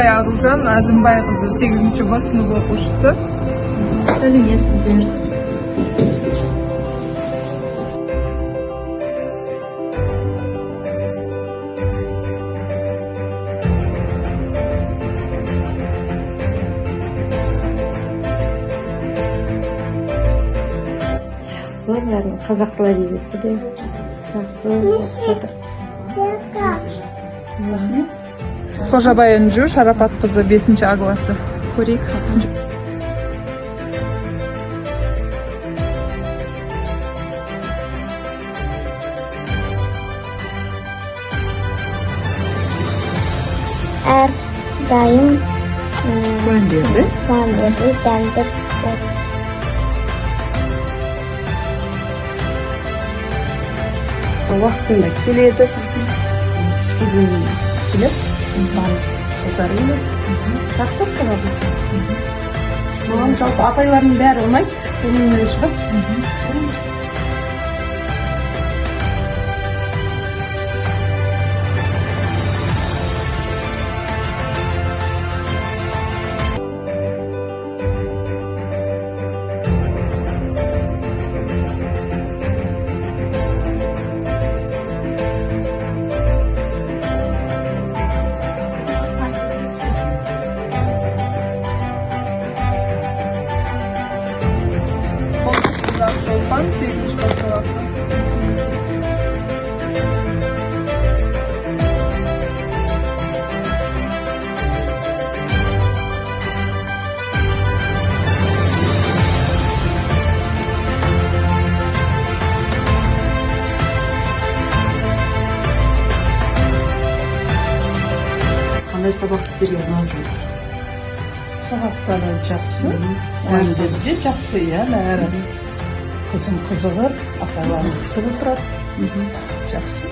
Aruzhan Azimbayev kızı 8. sınıf okuşusu. Səlamiyyətsizdir. Бәрін қазақ тілі әдебиеті жақсы. Қожабай Үнжу Шарапат кызы 5. А классы. Көрейік хатын. Әр дайым Көндерді. дәмді Уақытында келеді, түске дейін келіп, барып жақсы сұрады. Маған жалпы апайлардың бәрі ұнайды, көңілінен шығып. Шолпан 8. классы. Қандай сабақ сіздерге ұнап жүр? Сабақтары жақсы, әрі де жақсы, әрі қызым қызығып, апайларын күтіп отырады. Жақсы.